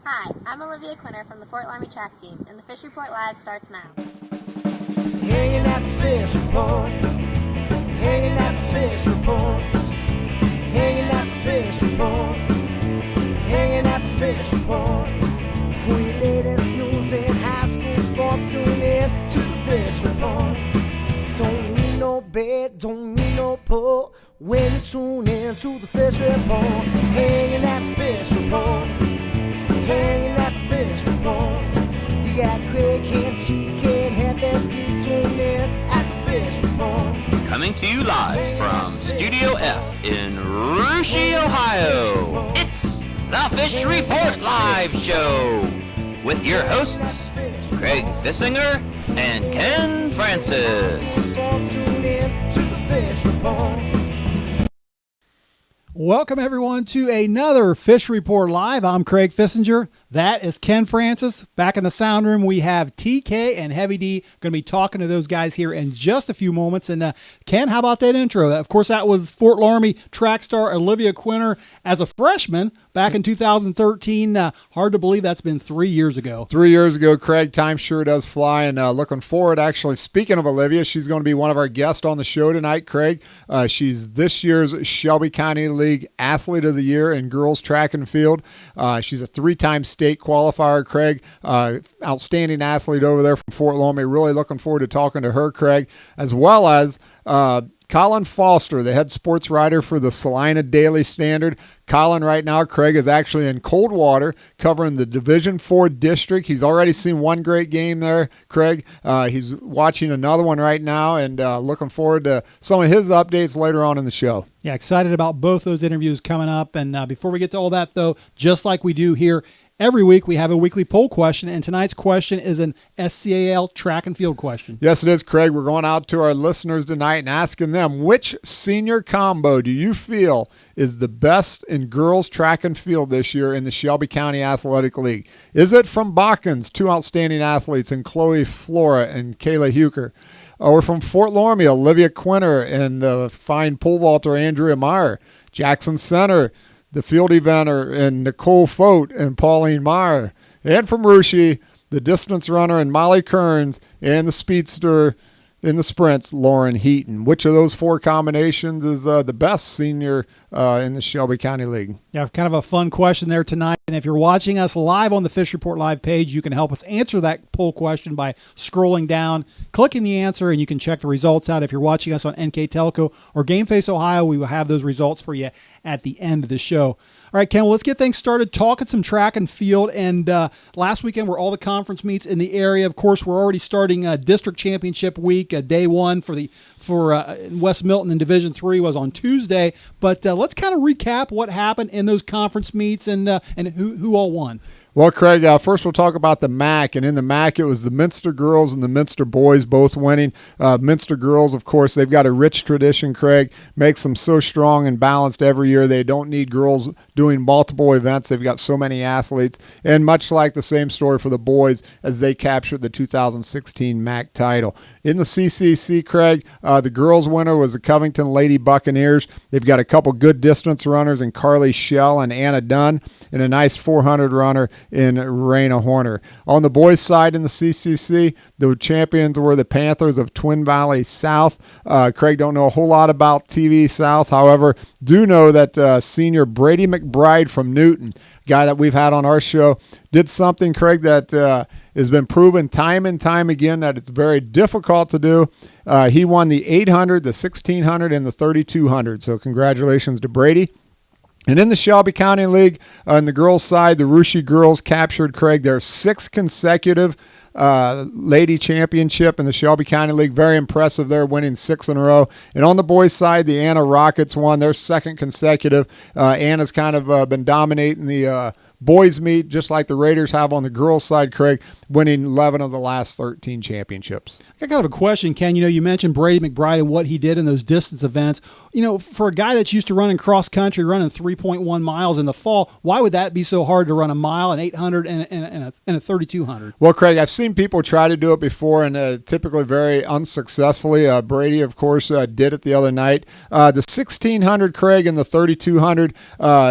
Hi, I'm Olivia Quinter from the Loramie track team, and the Fish Report Live starts now. Hanging at the fish report. Hanging at the fish report. Hanging at the fish report. Hanging at the fish report. For your latest news in high school sports, tune in to the fish report. Don't need no bed, don't need no pull when you tune in to the fish report. Hanging at the fish report. Hanging at the fish report. You got Craig and TK and Head that D tuned in at the fish report. Coming to you live from Studio F in Russia, Ohio. It's the Fish Report Live Show with your hosts, Craig Fissinger and Ken Francis. Welcome, everyone, to another Fish Report Live. I'm Craig Fissinger. That is Ken Francis. Back in the sound room, we have TK and Heavy D. Going to be talking to those guys here in just a few moments. And Ken, how about that intro? Of course, that was Fort Loramie track star Olivia Quinter as a freshman back in 2013. Hard to believe that's been 3 years ago. 3 years ago, Craig. Time sure does fly. And looking forward, actually, speaking of Olivia, she's going to be one of our guests on the show tonight, Craig. She's this year's Shelby County League Athlete of the Year in girls track and field. She's a three-time state qualifier, Craig. Outstanding athlete over there from Fort Loramie. Really looking forward to talking to her, Craig, as well as Colin Foster, the head sports writer for the Salina Daily Standard. Colin right now, Craig, is actually in Coldwater covering the Division IV district. He's already seen one great game there, Craig. He's watching another one right now and looking forward to some of his updates later on in the show. Yeah, excited about both those interviews coming up. And before we get to all that, though, just like we do here every week, we have a weekly poll question, and tonight's question is an SCAL track and field question. Yes, it is, Craig. We're going out to our listeners tonight and asking them, which senior combo do you feel is the best in girls track and field this year in the Shelby County Athletic League? Is it from Botkins, two outstanding athletes in Chloe Flora and Kayla Huker? Or from Fort Loramie, Olivia Quinter and the fine pole vaulter Andrea Meyer? Jackson Center, the field eventer, and Nicole Fote and Pauline Meyer. And from Russia, the distance runner and Molly Kearns, and the speedster in the sprints, Lauren Heaton. Which of those four combinations is the best senior in the Shelby County League? Yeah, kind of a fun question there tonight. And if you're watching us live on the Fish Report Live page, you can help us answer that poll question by scrolling down, clicking the answer, and you can check the results out. If you're watching us on NK Telco or GameFace Ohio, we will have those results for you at the end of the show. All right, Ken, well, let's get things started talking some track and field. And last weekend were all the conference meets in the area. Of course, we're already starting district championship week. Day one for West Milton in Division III was on Tuesday. But let's kind of recap what happened in those conference meets and who all won. Well, Craig, first we'll talk about the MAC, and in the MAC it was the Minster girls and the Minster boys both winning. Minster girls, of course, they've got a rich tradition, Craig, makes them so strong and balanced every year. They don't need girls doing multiple events. They've got so many athletes, and much like the same story for the boys as they captured the 2016 MAC title. In the CCC, Craig, the girls winner was the Covington Lady Buccaneers. They've got a couple good distance runners in Carly Schell and Anna Dunn, and a nice 400 runner in Raina Horner. On the boys' side in the CCC, the champions were the Panthers of Twin Valley South. Craig, don't know a whole lot about TV South. However, do know that senior Brady McBride from Newton, guy that we've had on our show, did something, Craig, that has been proven time and time again that it's very difficult to do. He won the 800, the 1600, and the 3200. So congratulations to Brady. And in the Shelby County League, on the girls' side, the Russia girls captured, Craig, their sixth consecutive lady championship in the Shelby County League. Very impressive. They're winning 6 in a row. And on the boys' side, the Anna Rockets won their second consecutive. Anna's kind of been dominating the boys meet just like the Raiders have on the girls' side, Craig, winning 11 of the last 13 championships. I got kind of a question, Ken. You mentioned Brady McBride and what he did in those distance events. For a guy that's used to running cross country, running 3.1 miles in the fall, why would that be so hard to run a mile, an 800, and a 3200? Well, Craig, I've seen people try to do it before and typically very unsuccessfully. Brady, of course, did it the other night. The 1600, Craig, and the 3200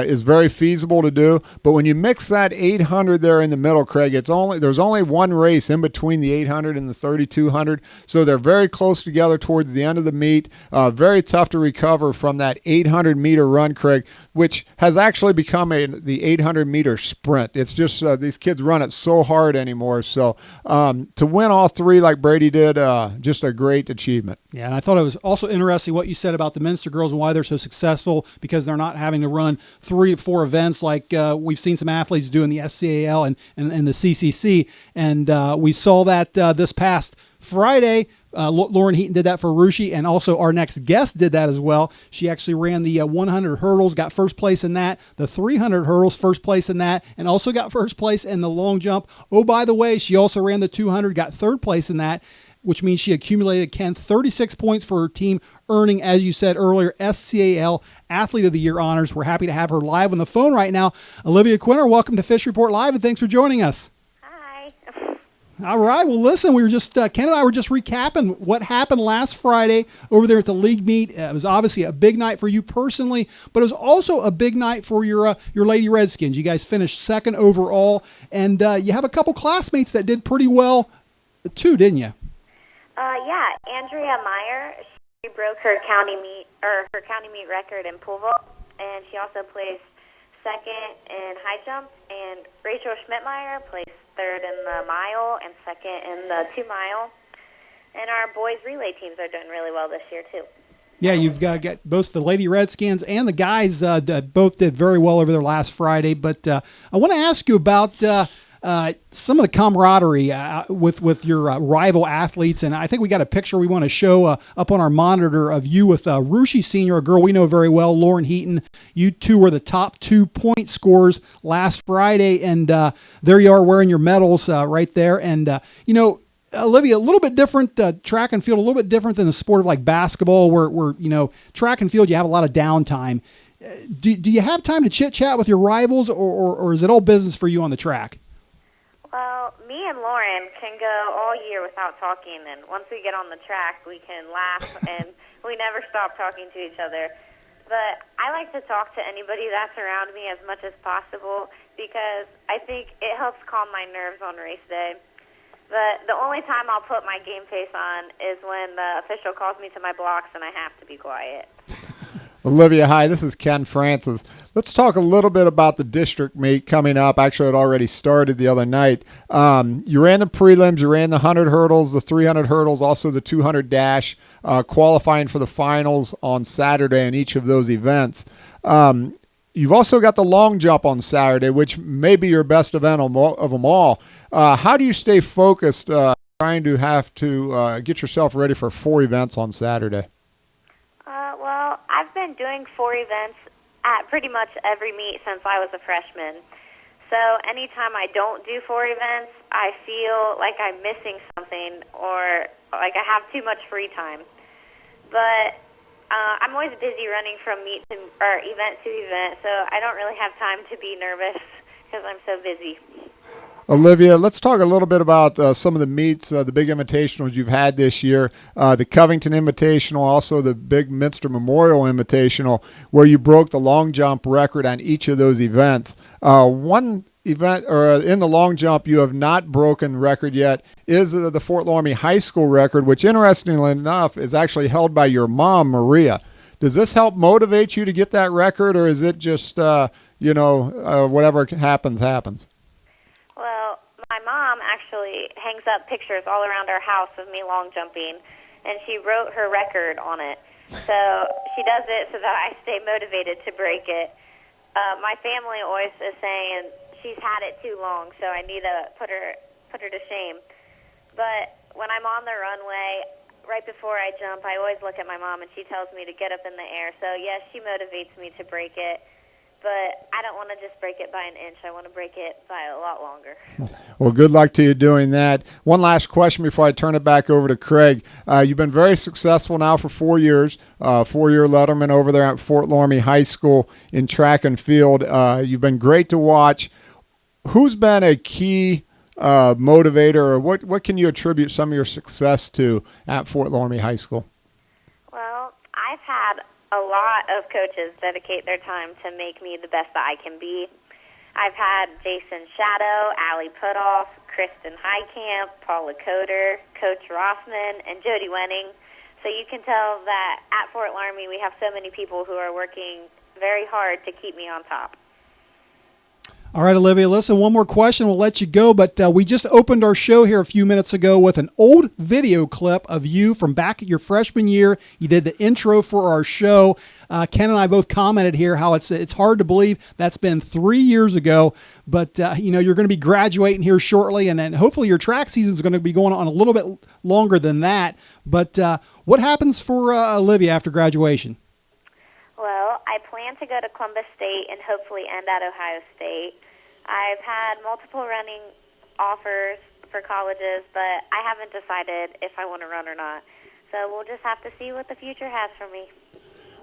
is very feasible to do, but when you mix that 800 there in the middle, Craig. There's only one race in between the 800 and the 3200, so they're very close together towards the end of the meet. Very tough to recover from that 800-meter run, Craig, which has actually become the 800-meter sprint. It's just these kids run it so hard anymore. So to win all three like Brady did, just a great achievement. Yeah, and I thought it was also interesting what you said about the Minster girls and why they're so successful, because they're not having to run 3 to 4 events like we've seen some athletes do in the SCAL and the CCC. And we saw that this past Friday. Lauren Heaton did that for Rushi, and also our next guest did that as well. She actually ran the 100 hurdles, got first place in that, the 300 hurdles, first place in that, and also got first place in the long jump. Oh, by the way, she also ran the 200, got third place in that, which means she accumulated, Ken, 36 points for her team, earning, as you said earlier, SCAL Athlete of the Year honors. We're happy to have her live on the phone right now. Olivia Quinter, welcome to Fish Report Live, and thanks for joining us. Hi. All right. Well, listen, we were just Ken and I were just recapping what happened last Friday over there at the league meet. It was obviously a big night for you personally, but it was also a big night for your Lady Redskins. You guys finished second overall, and you have a couple classmates that did pretty well too, didn't you? Yeah, Andrea Meyer, she broke her county meet record in pole vault, and she also placed second in high jump. And Rachel Schmidtmeyer placed third in the mile and second in the 2 mile. And our boys relay teams are doing really well this year too. Yeah, you've got both the Lady Redskins and the guys both did very well over their last Friday. But I want to ask you about some of the camaraderie with your rival athletes, and I think we got a picture we want to show up on our monitor of you with Rushi Senior, a girl we know very well, Lauren Heaton. You two were the top 2 point scorers last Friday, and there you are wearing your medals right there. And Olivia, a little bit different, track and field, a little bit different than the sport of like basketball, where track and field you have a lot of downtime. Do you have time to chit chat with your rivals, or is it all business for you on the track? Well, me and Lauren can go all year without talking, and once we get on the track, we can laugh, and we never stop talking to each other. But I like to talk to anybody that's around me as much as possible, because I think it helps calm my nerves on race day. But the only time I'll put my game face on is when the official calls me to my blocks and I have to be quiet. Olivia, hi, this is Ken Francis. Let's talk a little bit about the district meet coming up. Actually, it already started the other night. You ran the prelims, you ran the 100 hurdles, the 300 hurdles, also the 200 dash, qualifying for the finals on Saturday in each of those events. You've also got the long jump on Saturday, which may be your best event of them all. How do you stay focused trying to have to get yourself ready for 4 events on Saturday? Well, I've been doing 4 events at pretty much every meet since I was a freshman. So anytime I don't do 4 events, I feel like I'm missing something or like I have too much free time. But I'm always busy running from event to event, so I don't really have time to be nervous because I'm so busy. Olivia, let's talk a little bit about some of the meets, the big invitationals you've had this year, the Covington Invitational, also the big Minster Memorial Invitational, where you broke the long jump record on each of those events. One event, or in the long jump, you have not broken record yet, is the Fort Loramie High School record, which interestingly enough is actually held by your mom, Maria. Does this help motivate you to get that record, or is it just, whatever happens, happens? Well, my mom actually hangs up pictures all around our house of me long jumping, and she wrote her record on it. So she does it so that I stay motivated to break it. My family always is saying she's had it too long, so I need to put her to shame. But when I'm on the runway, right before I jump, I always look at my mom, and she tells me to get up in the air. So, yes, she motivates me to break it. But I don't want to just break it by an inch. I want to break it by a lot longer. Well, good luck to you doing that. One last question before I turn it back over to Craig. You've been very successful now for 4 years, 4-year letterman over there at Fort Loramie High School in track and field. You've been great to watch. Who's been a key motivator, or what can you attribute some of your success to at Fort Loramie High School? Well, I've had a lot of coaches dedicate their time to make me the best that I can be. I've had Jason Shadow, Allie Putoff, Kristen Highcamp, Paula Coder, Coach Rossman, and Jody Wenning. So you can tell that at Fort Loramie we have so many people who are working very hard to keep me on top. All right, Olivia, listen, one more question. We'll let you go, but we just opened our show here a few minutes ago with an old video clip of you from back at your freshman year. You did the intro for our show. Ken and I both commented here how it's hard to believe that's been 3 years ago, but you're going to be graduating here shortly, and then hopefully your track season is going to be going on a little bit longer than that. But what happens for Olivia after graduation? Well, I plan to go to Columbus State and hopefully end at Ohio State. I've had multiple running offers for colleges, but I haven't decided if I want to run or not. So we'll just have to see what the future has for me.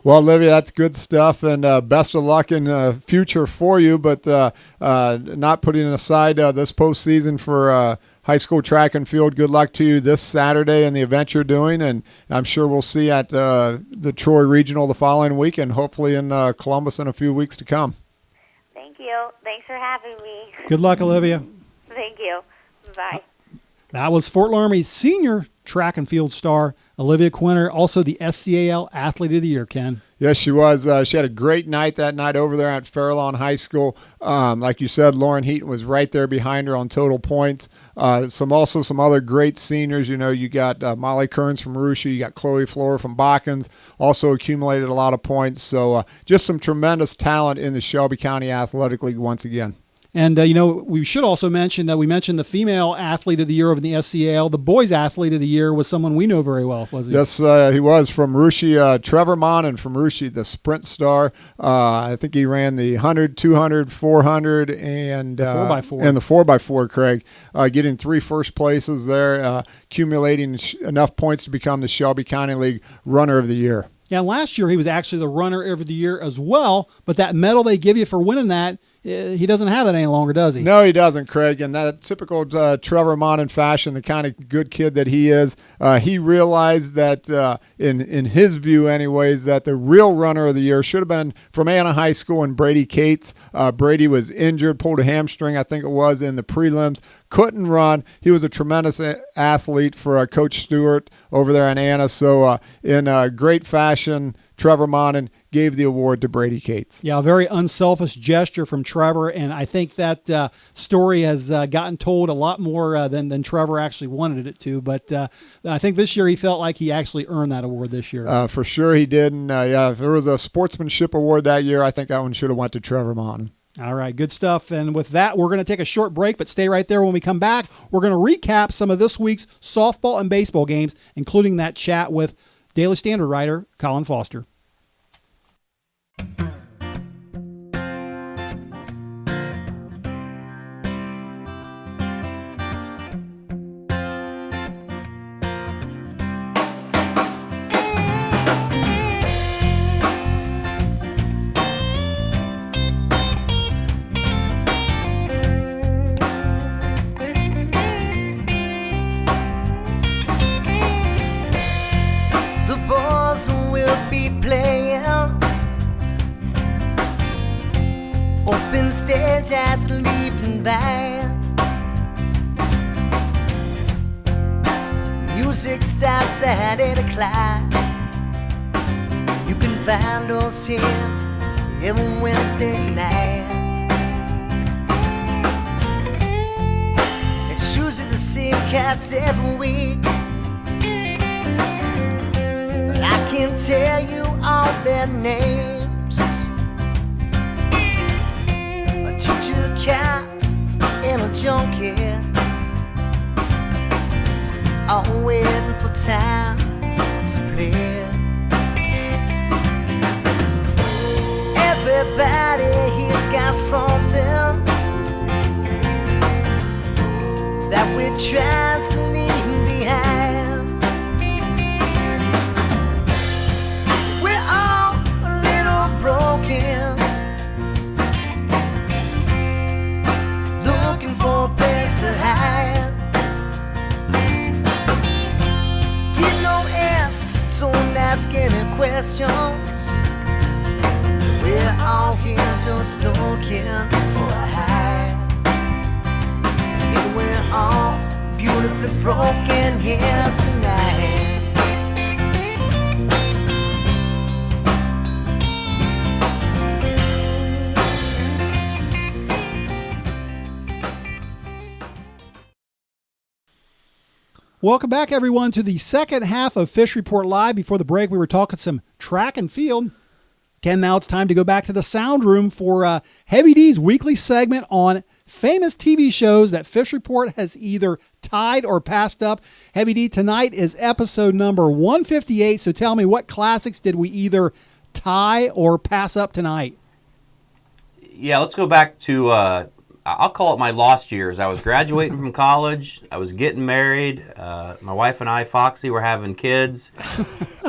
Well, Olivia, that's good stuff, and best of luck in the future for you, but not putting aside this postseason for high school track and field. Good luck to you this Saturday in the event you're doing, and I'm sure we'll see you at the Troy Regional the following week and hopefully in Columbus in a few weeks to come. Thank you. Thanks for having me. Good luck, Olivia. Thank you. Bye. That was Fort Loramie's senior track and field star, Olivia Quinter, also the SCAL Athlete of the Year, Ken. Yes, she was. She had a great night that night over there at Fairlawn High School. Like you said, Lauren Heaton was right there behind her on total points. Some other great seniors. You got Molly Kearns from Russia. You got Chloe Flora from Botkins. Also accumulated a lot of points. So just some tremendous talent in the Shelby County Athletic League once again. And, we should also mention that we mentioned the female athlete of the year over the SCAL. The boys athlete of the year was someone we know very well, wasn't he? Yes, he was from Russia. Trevor Monin from Russia, the sprint star. I think he ran the 100, 200, 400, and the 4x4. And the 4x4, Craig. Getting 3 first places there, accumulating enough points to become the Shelby County League Runner of the Year. Yeah, last year he was actually the Runner of the Year as well, but that medal they give you for winning that, he doesn't have that any longer, does he? No, he doesn't, Craig. And that typical Trevor Monin fashion, the kind of good kid that he is, he realized that, in his view anyways, that the real runner of the year should have been from Anna High School and Brady Cates. Brady was injured, pulled a hamstring, I think it was, in the prelims. Couldn't run. He was a tremendous athlete for Coach Stewart over there in Anna. So in great fashion, Trevor Monin gave the award to Brady Cates. Yeah, a very unselfish gesture from Trevor, and I think that story has gotten told a lot more than Trevor actually wanted it to. But I think this year he felt like he actually earned that award this year. For sure he did. And if there was a sportsmanship award that year, I think that one should have went to Trevor Monin. All right, good stuff. And with that, we're going to take a short break, but stay right there. When we come back, we're going to recap some of this week's softball and baseball games, including that chat with Daily Standard writer Colin Foster. Stage at the leaving van. Music starts at 8 o'clock. You can find us here every Wednesday night. It's usually the same cats every week, but I can't tell you all their names. Teacher, cat, and a junkie, all waiting for time to play. Everybody here's got something that we're trying to leave behind. We're all a little broken, for a place to hide. Get no answers, don't ask any questions. We're all here to was looking for a high. And we're all beautifully broken here tonight. Welcome back, everyone, to the second half of Fish Report Live. Before the break, we were talking some track and field. Ken, now it's time to go back to the sound room for Heavy D's weekly segment on famous TV shows that Fish Report has either tied or passed up. Heavy D, tonight is episode number 158. So tell me, what classics did we either tie or pass up tonight? Yeah, let's go back to, I'll call it my lost years. I was graduating from college. I was getting married. My wife and I, Foxy, were having kids.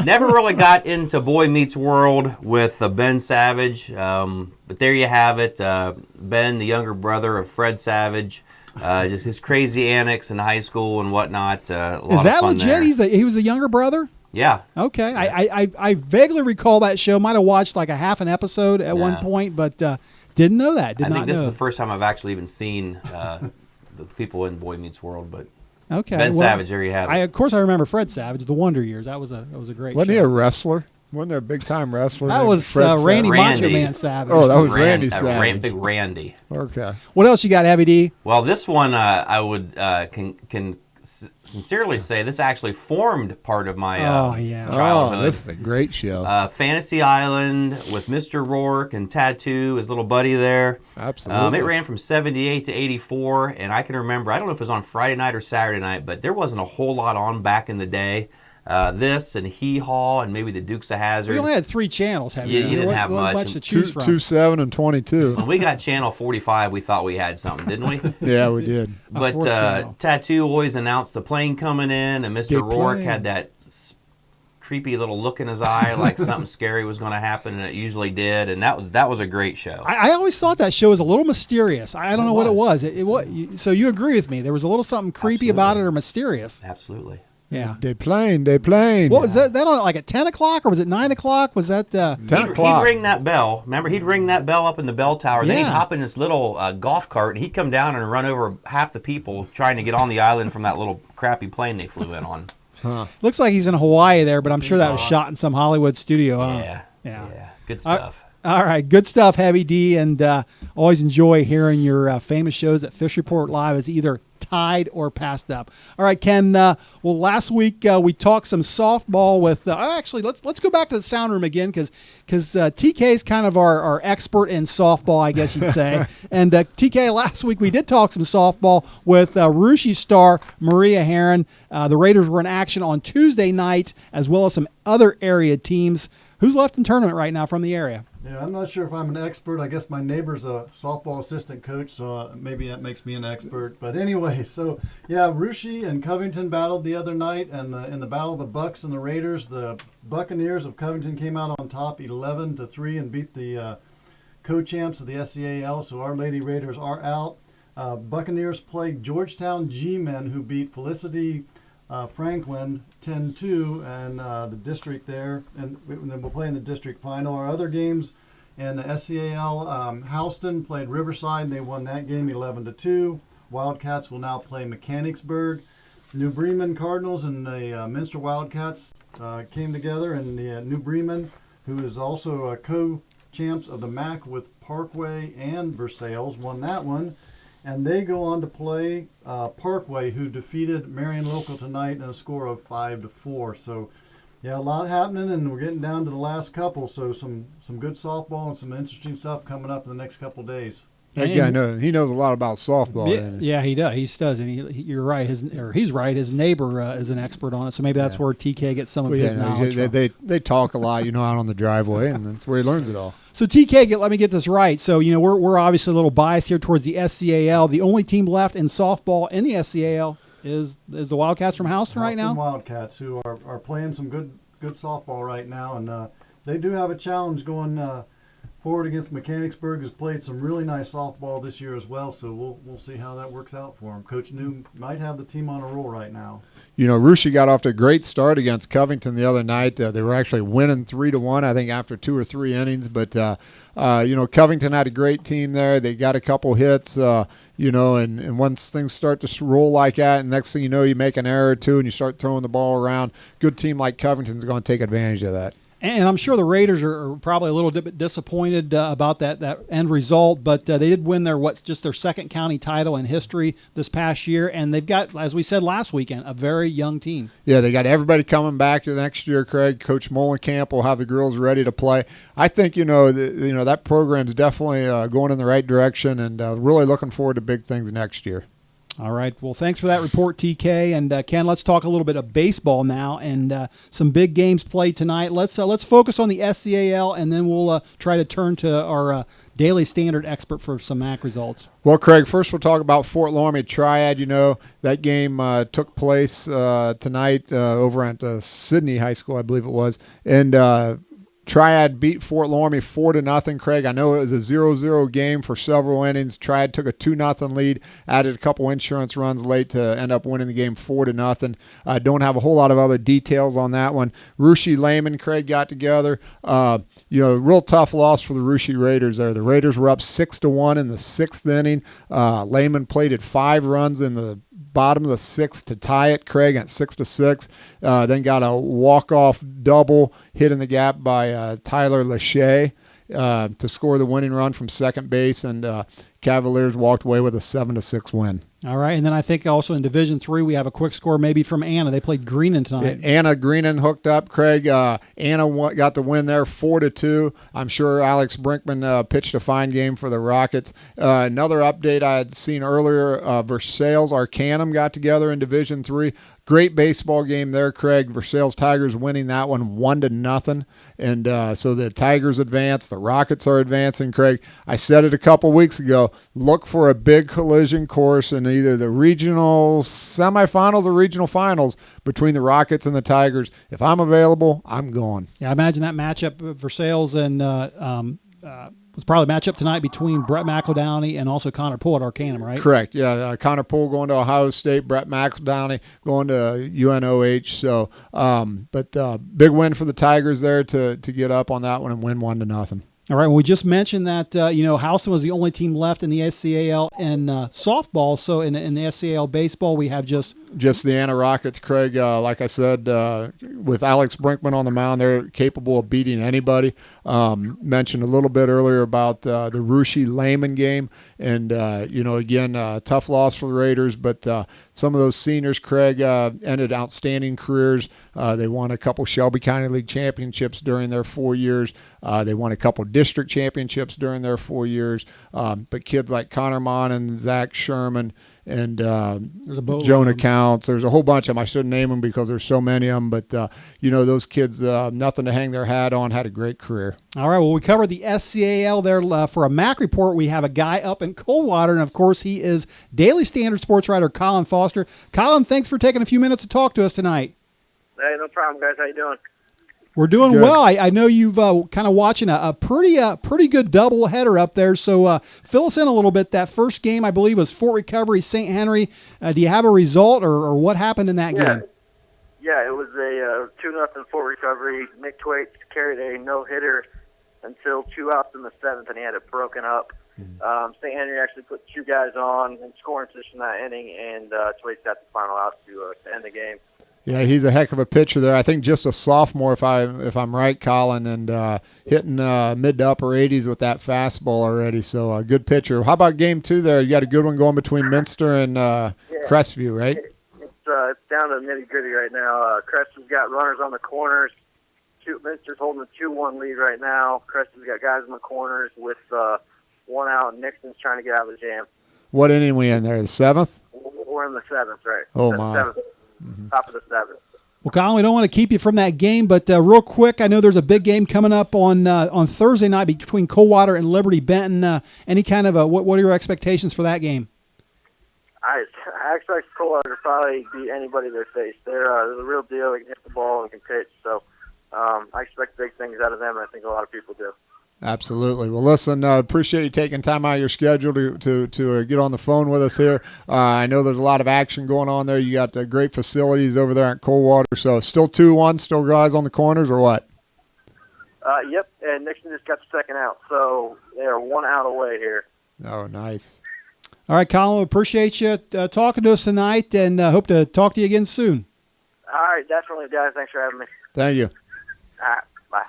Never really got into Boy Meets World with Ben Savage. But there you have it. Ben, the younger brother of Fred Savage. Just his crazy antics in high school and whatnot. A lot Is that of fun legit? there. He was the younger brother? Yeah. Okay. I vaguely recall that show. Might have watched like a half an episode at one point, but didn't know that. I think this is the first time I've actually even seen the people in Boy Meets World. But okay, Ben Savage, there you have it. Of course, I remember Fred Savage, The Wonder Years. That was a great Wasn't show. he a wrestler? Wasn't there a big time wrestler? That named was Fred Randy Savage? Macho Man Savage. Oh, that was Randy Savage. Big Randy. Okay. What else you got, Heavy D? Well, this one I would can sincerely say this actually formed part of my childhood. Oh, this is a great show. Fantasy Island with Mr. Rourke and Tattoo, his little buddy there. Absolutely. It ran from 78 to 84, and I can remember, I don't know if it was on Friday night or Saturday night, but there wasn't a whole lot on back in the day. This and Hee Haw and maybe the Dukes of Hazzard. We only had 3 channels. You didn't have much. Much to choose from. 2, 7, and 22. When we got Channel 45, we thought we had something, didn't we? Yeah, we did. But Tattoo always announced the plane coming in, and Mr. Rourke had that creepy little look in his eye like something scary was going to happen, and it usually did, and that was a great show. I always thought that show was a little mysterious. I don't know what it was. So you agree with me. There was a little something creepy about it or mysterious. Absolutely. Yeah. They plane. What was that on like at 10 o'clock or was it 9 o'clock? Was that 10 o'clock? He'd ring that bell. Remember, he'd ring that bell up in the bell tower. Then he'd hop in this little golf cart, and he'd come down and run over half the people trying to get on the island from that little crappy plane they flew in on. Huh. Looks like he's in Hawaii there, but I'm sure that was shot in some Hollywood studio. Yeah. Good stuff. All right, good stuff, Heavy D, and always enjoy hearing your famous shows that Fish Report Live is either tied or passed up. All right, Ken. Well, last week we talked some softball with. Actually, let's go back to the sound room again because TK is kind of our expert in softball, I guess you'd say. And TK, last week we did talk some softball with Russia star Maria Herron. The Raiders were in action on Tuesday night, as well as some other area teams. Who's left in tournament right now from the area? Yeah, I'm not sure if I'm an expert. I guess my neighbor's a softball assistant coach, so maybe that makes me an expert. But anyway, so yeah, Russia and Covington battled the other night, and in the battle of the Bucks and the Raiders, the Buccaneers of Covington came out on top 11-3 and beat the co-champs of the SCAL. So our Lady Raiders are out. Buccaneers played Georgetown G-men, who beat Felicity Franklin 10-2 and the district there, and then we'll play in the district final. Our other games in the SCAL, Houston played Riverside, and they won that game 11-2. Wildcats will now play Mechanicsburg. New Bremen Cardinals and the Minster Wildcats came together, and the New Bremen, who is also co-champs of the MAC with Parkway and Versailles, won that one. And they go on to play Parkway, who defeated Marion Local tonight in a score of 5-4. So, yeah, a lot happening, and we're getting down to the last couple. So some good softball and some interesting stuff coming up in the next couple days. That guy he knows a lot about softball. Yeah, he does. He does, and you're right. He's right. His neighbor is an expert on it, so maybe that's where TK gets some of his knowledge from. They talk a lot, out on the driveway, and that's where he learns it all. So TK, let me get this right. So we're obviously a little biased here towards the SCAL. The only team left in softball in the SCAL is the Wildcats from Houston right now. Wildcats, who are playing some good softball right now, and they do have a challenge going Ford against Mechanicsburg has played some really nice softball this year as well, so we'll see how that works out for him. Coach New might have the team on a roll right now. You know, Russia got off to a great start against Covington the other night. They were actually winning 3-1, I think, after 2 or 3 innings. But you know, Covington had a great team there. They got a couple hits. You know, and once things start to roll like that, and next thing you know, you make an error or two, and you start throwing the ball around. Good team like Covington's going to take advantage of that. And I'm sure the Raiders are probably a little bit disappointed about that end result, but they did win just their second county title in history this past year, and they've got, as we said last weekend, a very young team. Yeah, they got everybody coming back the next year, Craig. Coach Molenkamp will have the girls ready to play. I think that program's definitely going in the right direction, and really looking forward to big things next year. All right. Well, thanks for that report, TK. And Ken, let's talk a little bit of baseball now, and some big games played tonight. Let's focus on the SCAL, and then we'll try to turn to our Daily Standard expert for some MAC results. Well, Craig, first we'll talk about Fort Loramie Triad. You know, that game took place tonight over at Sydney High School, I believe it was, and Triad beat Fort Loramie 4-0, Craig. I know it was a 0-0 game for several innings. Triad took a 2-0 lead, added a couple insurance runs late to end up winning the game 4-0. Don't have a whole lot of other details on that one. Russia Lehman, Craig, got together. Real tough loss for the Russia Raiders there. The Raiders were up 6-1 in the 6th inning. Lehman plated 5 runs in the bottom of the 6th to tie it, Craig, at 6-6. Then got a walk-off double hit in the gap by Tyler Lachey to score the winning run from second base, and Cavaliers walked away with a 7-6 win. All right, and then I think also in Division III we have a quick score maybe from Anna. They played Greenon tonight. Anna Greenon hooked up, Craig. Anna got the win there, 4-2. I'm sure Alex Brinkman pitched a fine game for the Rockets. Another update I had seen earlier, Versailles Arcanum got together in Division III. Great baseball game there, Craig. Versailles Tigers winning that one 1-0. And so the Tigers advance. The Rockets are advancing, Craig. I said it a couple weeks ago. Look for a big collision course in either the regional semifinals or regional finals between the Rockets and the Tigers. If I'm available, I'm going. Yeah, I imagine that matchup, Versailles and was probably a matchup tonight between Brett McEldowney and also Connor Poole at Arcanum, right? Correct. Yeah, Connor Poole going to Ohio State, Brett McEldowney going to UNOH. So, big win for the Tigers there to get up on that one and win 1-0. All right. Well, we just mentioned that Houston was the only team left in the SCAL in softball. So in the SCAL baseball, we have just the Anna Rockets, Craig. Like I said, with Alex Brinkman on the mound, they're capable of beating anybody. Mentioned a little bit earlier about the Russia Lehman game, and tough loss for the Raiders, but some of those seniors, Craig, ended outstanding careers. They won a couple Shelby County League championships during their 4 years. They won a couple district championships during their 4 years. But kids like Connor Monin, Zach Sherman, and Jonah Counts. There's a whole bunch of them. I shouldn't name them because there's so many of them. But, those kids, nothing to hang their hat on, had a great career. All right. Well, we covered the SCAL there. For a MAC report, we have a guy up in Coldwater, and, of course, he is Daily Standard sports writer Colin Foster. Colin, thanks for taking a few minutes to talk to us tonight. Hey, no problem, guys. How you doing? We're doing Good. well. I know you've kind of watching a pretty good double header up there. So fill us in a little bit. That first game, I believe, was Fort Recovery St. Henry. Do you have a result or what happened in that game? Yeah, it was a 2-0 Fort Recovery. Nick Twaits carried a no-hitter until 2 outs in the 7th, and he had it broken up. St. Henry actually put 2 guys on in scoring position that inning, and Twaits got the final out to end the game. Yeah, he's a heck of a pitcher there. I think just a sophomore, if I'm right, Colin, and hitting mid to upper 80s with that fastball already. So a good pitcher. How about game 2 there? You got a good one going between Minster and Crestview, right? It's down to nitty gritty right now. Crestview's got runners on the corners. Minster's holding a 2-1 lead right now. Crestview's got guys in the corners with 1 out, and Nixon's trying to get out of the jam. What inning we in there? The 7th? We're in the 7th, right? Oh, my. 7th. Top of the 7th. Well, Colin, we don't want to keep you from that game, but real quick, I know there's a big game coming up on Thursday night between Coldwater and Liberty Benton. Any kind of what are your expectations for that game? I expect Coldwater to probably beat anybody they face. They're the real deal. They can hit the ball and can pitch. So I expect big things out of them, and I think a lot of people do. Absolutely. Well, listen, appreciate you taking time out of your schedule to get on the phone with us here. I know there's a lot of action going on there. You got great facilities over there at Coldwater. So still 2-1, still guys on the corners or what? Yep, and Nixon just got the second out, so they're 1 out away here. Oh, nice. All right, Colin, appreciate you talking to us tonight, and hope to talk to you again soon. All right, definitely, guys. Thanks for having me. Thank you. All right, bye.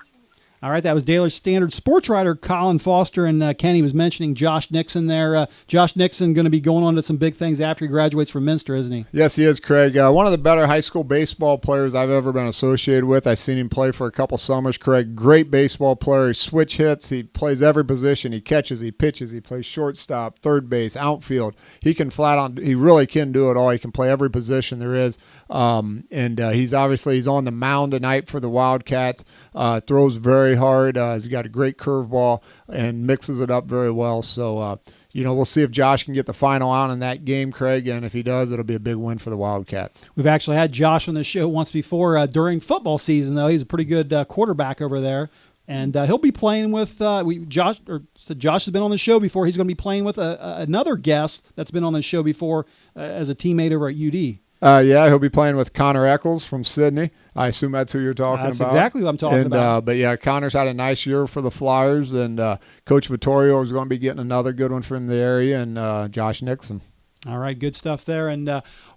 All right, that was Daily Standard sports writer Colin Foster, and Kenny was mentioning Josh Nixon there. Josh Nixon going to be going on to some big things after he graduates from Minster, isn't he? Yes, he is, Craig. One of the better high school baseball players I've ever been associated with. I've seen him play for a couple summers, Craig. Great baseball player. He switch hits. He plays every position. He catches. He pitches. He plays shortstop, third base, outfield. He can he really can do it all. He can play every position there is. He's on the mound tonight for the Wildcats. Throws very hard. He's got a great curveball and mixes it up very well. So, we'll see if Josh can get the final out in that game, Craig. And if he does, it'll be a big win for the Wildcats. We've actually had Josh on the show once before during football season, though. He's a pretty good quarterback over there. And he'll be playing with Josh has been on the show before. He's going to be playing with another guest that's been on the show before as a teammate over at UD. He'll be playing with Connor Eccles from Sydney. I assume that's who you're talking about. That's exactly what I'm talking about. But yeah, Connor's had a nice year for the Flyers, and Coach Vittorio is going to be getting another good one from the area, and Josh Nixon. All right, good stuff there. And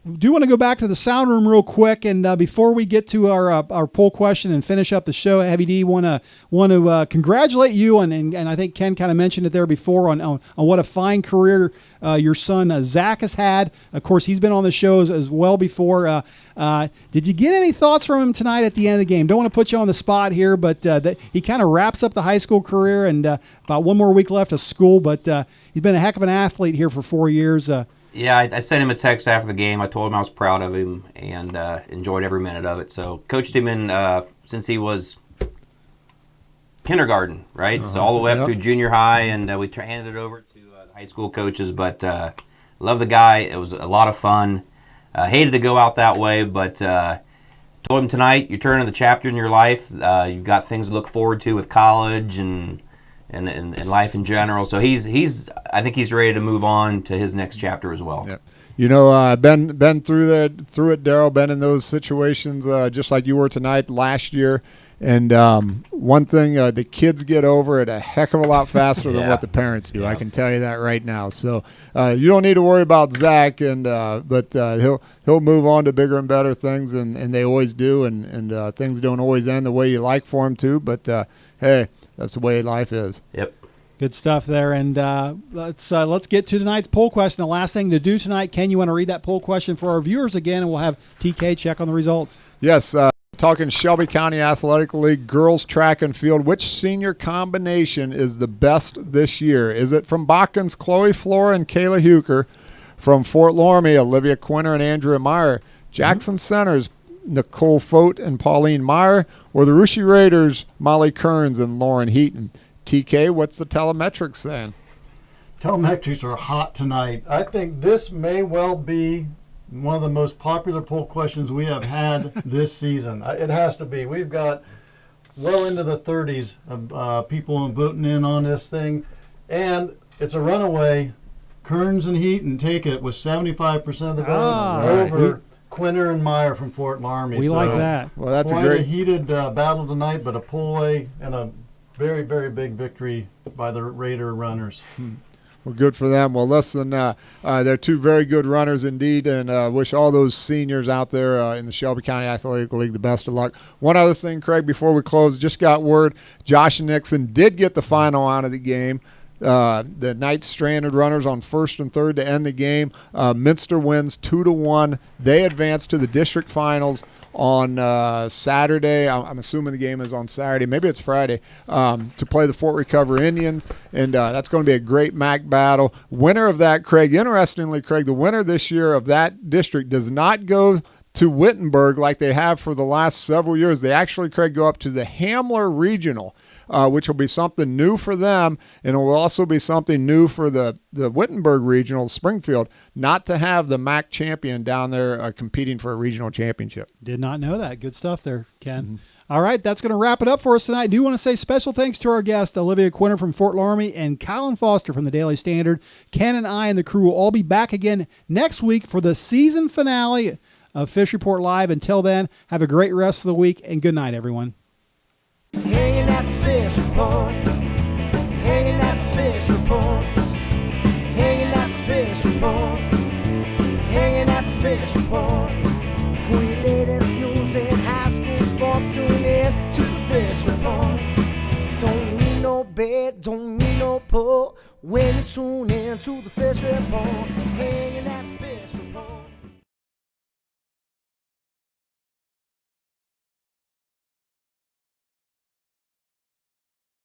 we do want to go back to the sound room real quick. And before we get to our poll question and finish up the show, Heavy D, want to congratulate you. And I think Ken kind of mentioned it there before on what a fine career your son Zach has had. Of course, he's been on the shows as well before. Did you get any thoughts from him tonight at the end of the game? Don't want to put you on the spot here, but he kind of wraps up the high school career and about one more week left of school. But he's been a heck of an athlete here for 4 years. Yeah, I sent him a text after the game. I told him I was proud of him and enjoyed every minute of it. So coached him in since he was kindergarten, right? So all the way up through junior high, and we handed it over to the high school coaches. But love the guy. It was a lot of fun. Hated to go out that way, but told him tonight, you're turning the chapter in your life. You've got things to look forward to with college and life in general. So I think he's ready to move on to his next chapter as well. Yep. Been through it, Daryl. Been in those situations just like you were tonight last year. And one thing, the kids get over it a heck of a lot faster than what the parents do. I can tell you that right now. So you don't need to worry about Zach, but he'll move on to bigger and better things, and they always do. And things don't always end the way you like for them to. But hey. That's the way life is. Yep. Good stuff there. And let's get to tonight's poll question. The last thing to do tonight, Ken, you want to read that poll question for our viewers again, and we'll have TK check on the results. Yes. Talking Shelby County Athletic League girls track and field. Which senior combination is the best this year? Is it from Bachman's Chloe Flora and Kayla Huker, from Fort Loramie, Olivia Quinter and Andrea Meyer, Jackson Centers, Nicole Fote and Pauline Meyer, or the Russia Raiders, Molly Kearns and Lauren Heaton? TK, what's the telemetrics saying? Telemetrics are hot tonight. I think this may well be one of the most popular poll questions we have had this season. It has to be. We've got well into the 30s of people voting in on this thing, and it's a runaway. Kearns and Heaton take it with 75% of the vote over Quinter and Meyer from Fort Loramie. We like that. Well, that's quite a great heated battle tonight, but a pull away and a very, very big victory by the Raider runners. Well, good for them. Well, listen, they're two very good runners indeed, and wish all those seniors out there in the Shelby County Athletic League the best of luck. One other thing, Craig, before we close, just got word Josh Nixon did get the final out of the game. The Knights stranded runners on first and third to end the game. Minster wins 2-1. They advance to the district finals on Saturday. I'm assuming the game is on Saturday. Maybe it's Friday, to play the Fort Recover Indians, and that's going to be a great MAC battle. Winner of that, Craig, interestingly, Craig, the winner this year of that district does not go to Wittenberg like they have for the last several years. They actually, Craig, go up to the Hamler Regional, which will be something new for them, and it will also be something new for the Wittenberg Regional, Springfield, not to have the MAC champion down there competing for a regional championship. Did not know that. Good stuff there, Ken. All right, that's going to wrap it up for us tonight. I do want to say special thanks to our guest, Olivia Quinter from Fort Loramie, and Colin Foster from the Daily Standard. Ken and I and the crew will all be back again next week for the season finale of Fish Report Live. Until then, have a great rest of the week, and good night, everyone. Hanging at the fish report. Hanging at the fish report. Hanging at the fish report. Hanging at the fish report. For your latest news and high school sports, tune in to the fish report. Don't need no bed, don't need no pull when you tune in to the fish report. Hanging at the fish report.